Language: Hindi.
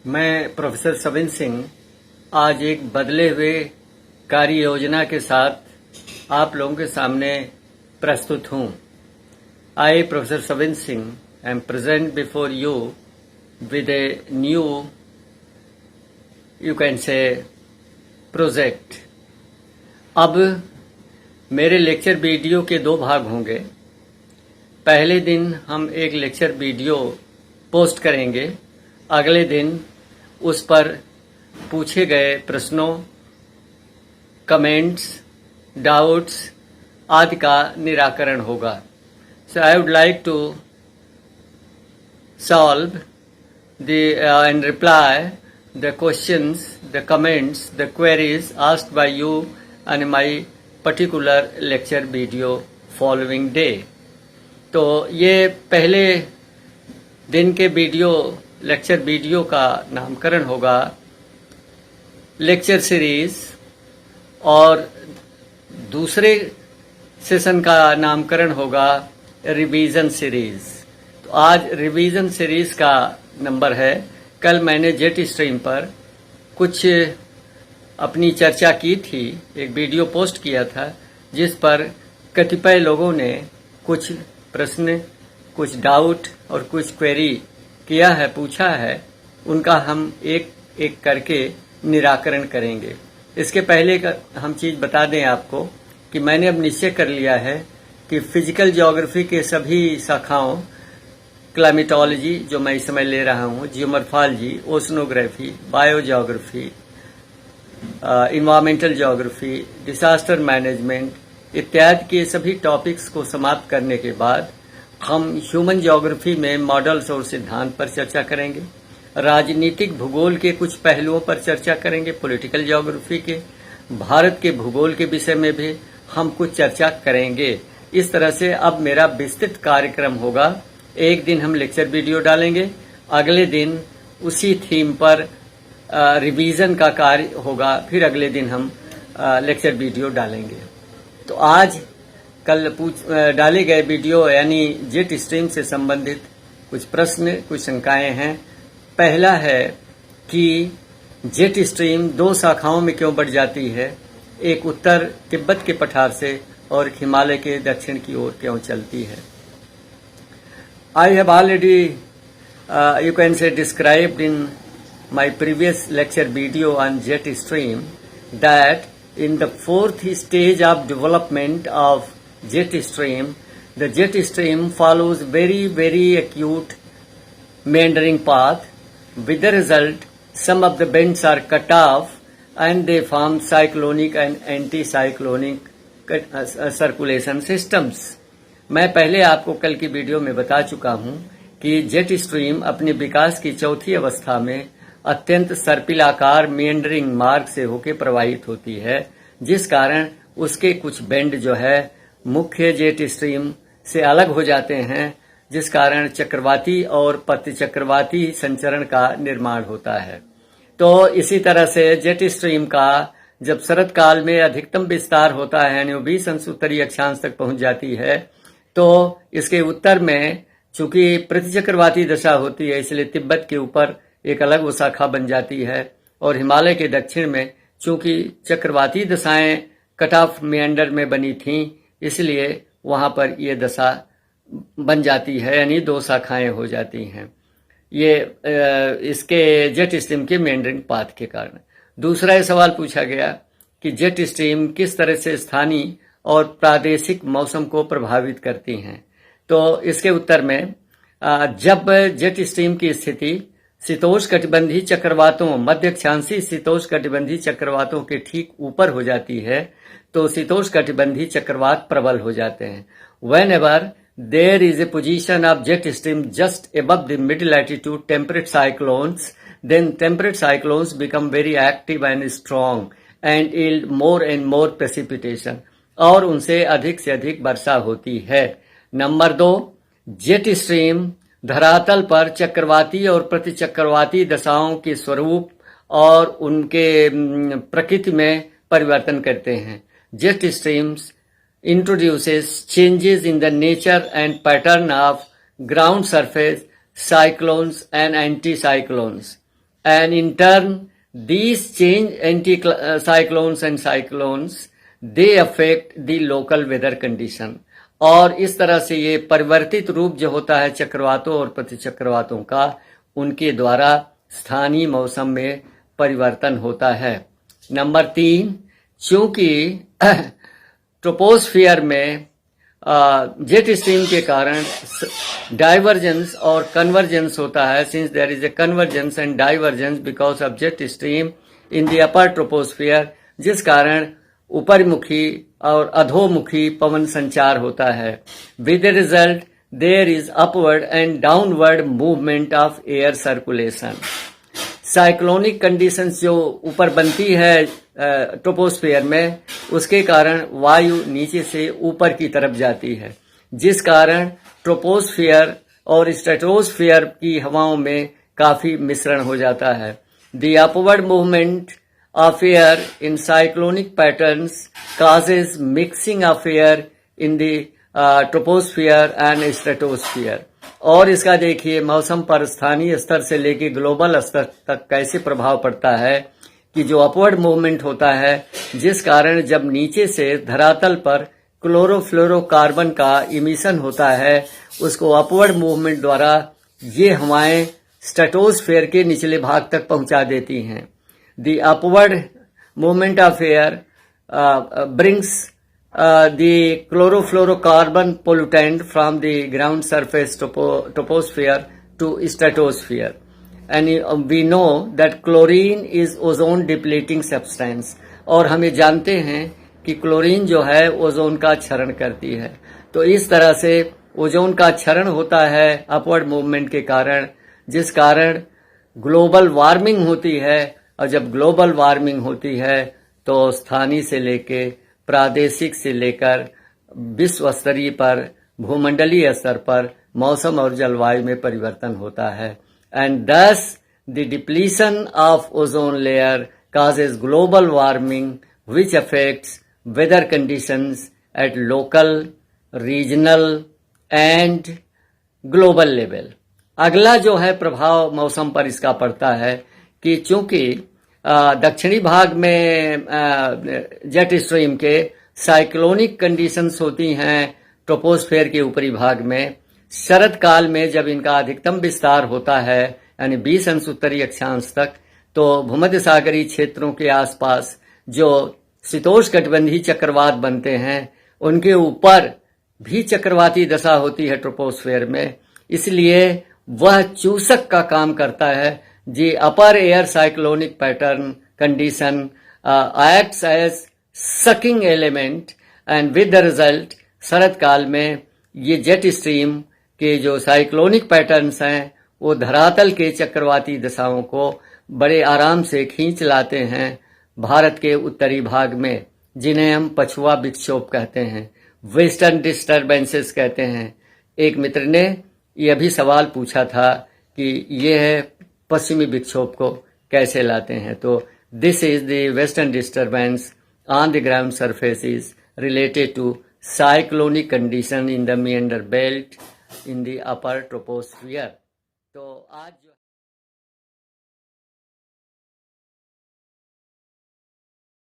मैं प्रोफेसर सविन सिंह आज एक बदले हुए कार्य योजना के साथ आप लोगों के सामने प्रस्तुत हूं। I professor Savin Singh am present before you with a new you can say project. अब मेरे लेक्चर वीडियो के दो भाग होंगे। पहले दिन हम एक लेक्चर वीडियो पोस्ट करेंगे, अगले दिन उस पर पूछे गए प्रश्नों, कमेंट्स, डाउट्स आदि का निराकरण होगा। So I would like to solve the and reply the questions, the comments, the queries asked by you on my particular lecture video following day. तो ये पहले दिन के लेक्चर वीडियो का नामकरण होगा लेक्चर सीरीज और दूसरे सेशन का नामकरण होगा रिवीजन सीरीज। तो आज रिवीजन सीरीज का नंबर है। कल मैंने जेट स्ट्रीम पर कुछ अपनी चर्चा की थी, एक वीडियो पोस्ट किया था जिस पर कतिपय लोगों ने कुछ प्रश्न, कुछ डाउट और कुछ क्वेरी किया है, पूछा है। उनका हम एक एक करके निराकरण करेंगे। इसके पहले हम चीज बता दें आपको कि मैंने अब निश्चय कर लिया है कि फिजिकल ज्योग्राफी के सभी शाखाओं, क्लाइमेटोलॉजी जो मैं इस समय ले रहा हूं, geomorphology, oceanography, biogeography, environmental geography, disaster management इत्यादि के सभी टॉपिक्स को समाप्त करने के बाद हम ह्यूमन ज्योग्राफी में मॉडल्स और सिद्धांत पर चर्चा करेंगे। राजनीतिक भूगोल के कुछ पहलुओं पर चर्चा करेंगे। पॉलिटिकल ज्योग्राफी के, भारत के भूगोल के विषय में भी हम कुछ चर्चा करेंगे। इस तरह से अब मेरा विस्तृत कार्यक्रम होगा। एक दिन हम लेक्चर वीडियो डालेंगे, अगले दिन उसी थीम पर रिवीजन का कार्य होगा, फिर अगले दिन हम लेक्चर वीडियो डालेंगे। तो आज कल डाले गए वीडियो यानी जेट स्ट्रीम से संबंधित कुछ प्रश्न, कुछ शंकाएं हैं। पहला है कि जेट स्ट्रीम दो शाखाओं में क्यों बढ़ जाती है, एक उत्तर तिब्बत के पठार से और हिमालय के दक्षिण की ओर क्यों चलती है। I have already you can से described in my previous lecture video on jet stream that in the fourth stage of development of jet stream, the jet stream follows very acute meandering path. With the result, some of the bends are cut off and they form cyclonic and anticyclonic circulation systems. मैं पहले आपको कल की वीडियो में बता चुका हूं कि जेट स्ट्रीम अपने विकास की चौथी अवस्था में अत्यंत सर्पिलाकार मेंडरिंग मार्ग से होकर प्रवाहित होती है, जिस कारण उसके कुछ बेंड जो है मुख्य जेट स्ट्रीम से अलग हो जाते हैं, जिस कारण चक्रवाती और प्रतिचक्रवाती संचरण का निर्माण होता है। तो इसी तरह से जेट स्ट्रीम का जब शरद काल में अधिकतम विस्तार होता है यानी 20 अंश उत्तरी अक्षांश तक पहुंच जाती है, तो इसके उत्तर में चूंकि प्रतिचक्रवाती दशा होती है, इसलिए तिब्बत के ऊपर एक अलग वो शाखा बन जाती है और हिमालय के दक्षिण में चूंकि चक्रवाती दशाएं कट ऑफ मेंडर में बनी थीं, इसलिए वहां पर ये दशा बन जाती है यानी दो शाखाएं हो जाती हैं। ये इसके जेट स्ट्रीम के मेंडरिंग पाथ के कारण। दूसरा ये सवाल पूछा गया कि जेट स्ट्रीम किस तरह से स्थानीय और प्रादेशिक मौसम को प्रभावित करती हैं। तो इसके उत्तर में जब जेट स्ट्रीम की स्थिति शीतोष्णकटिबंधीय चक्रवातों, मध्य अक्षांशीय शीतोष्णकटिबंधीय चक्रवातों के ठीक ऊपर हो जाती है, तो शीतोष्णकटिबंधीय चक्रवात प्रबल हो जाते हैं। Whenever there is a position of jet stream just above the mid latitude temperate cyclones, then temperate cyclones become very active and strong and yield more and more precipitation, और उनसे से अधिक वर्षा होती है। नंबर 2, जेट स्ट्रीम धरातल पर चक्रवाती और प्रतिचक्रवाती दशाओं के स्वरूप और उनके प्रकृति में परिवर्तन करते हैं। Jet streams introduces changes in the nature and pattern of ground surface, cyclones and anticyclones. and in turn these change cyclones and cyclones they affect the local weather condition. और इस तरह से ये परिवर्तित रूप जो होता है चक्रवातों और प्रतिचक्रवातों का, उनके द्वारा स्थानीय मौसम में परिवर्तन होता है। नंबर 3, चूंकि ट्रोपोस्फियर में जेट स्ट्रीम के कारण डाइवर्जेंस और कन्वर्जेंस होता है, since there is a convergence and divergence because of jet stream in the upper troposphere, जिस कारण ऊपरमुखी और अधोमुखी पवन संचार होता है। With the result there is upward and downward movement of air circulation. Cyclonic conditions जो ऊपर बनती है ट्रोपोस्फियर में, उसके कारण वायु नीचे से ऊपर की तरफ जाती है, जिस कारण ट्रोपोस्फियर और स्ट्रेटोस्फियर की हवाओं में काफी मिश्रण हो जाता है। The upward movement of air in cyclonic patterns causes mixing of air in the troposphere and stratosphere। और इसका देखिए मौसम पर स्थानीय स्तर से लेकर ग्लोबल स्तर तक कैसे प्रभाव पड़ता है कि जो अपवर्ड मूवमेंट होता है, जिस कारण जब नीचे से धरातल पर क्लोरोफ्लोरोकार्बन का इमिशन होता है, उसको अपवर्ड मूवमेंट द्वारा ये हवाएं स्ट्रेटोस्फेयर के निचले भाग तक पहुंचा देती हैं। The upward movement of air brings the chlorofluorocarbon pollutant from the ground surface troposphere to stratosphere, and we know that chlorine is ozone depleting substance। और हमें जानते हैं कि क्लोरीन जो है ओजोन का क्षरण करती है। तो इस तरह से ओजोन का क्षरण होता है अपवर्ड मूवमेंट के कारण, जिस कारण ग्लोबल वार्मिंग होती है। और जब ग्लोबल वार्मिंग होती है तो स्थानीय से लेकर प्रादेशिक से लेकर विश्व स्तरीय पर भूमंडलीय स्तर पर मौसम और जलवायु में परिवर्तन होता है। एंड दस the depletion of ozone layer causes global warming which affects weather conditions at local, regional and global level। अगला जो है प्रभाव मौसम पर इसका पड़ता है कि चूंकि दक्षिणी भाग में जेट स्ट्रीम के साइक्लोनिक कंडीशंस होती हैं ट्रोपोस्फेयर के ऊपरी भाग में, शरद काल में जब इनका अधिकतम विस्तार होता है यानी 20 अंश उत्तरी अक्षांश तक, तो भूमध्य सागरीय क्षेत्रों के आसपास जो शीतोष्णकटिबंधीय चक्रवात बनते हैं, उनके ऊपर भी चक्रवाती दशा होती है ट्रोपोस्फेयर में। इसलिए वह चूसक का काम करता है। The upper air cyclonic pattern condition acts as sucking element, and with the result शरद काल में ये जेट स्ट्रीम के जो साइक्लोनिक पैटर्न्स हैं वो धरातल के चक्रवाती दशाओं को बड़े आराम से खींच लाते हैं भारत के उत्तरी भाग में, जिन्हें हम पछुआ विक्षोभ कहते हैं, वेस्टर्न डिस्टर्बेंसेस कहते हैं। एक मित्र ने यह भी सवाल पूछा था कि यह पश्चिमी विक्षोभ को कैसे लाते हैं। तो this is the western disturbance on the ground surface is related to cyclonic condition in the meander belt in the upper troposphere. तो आज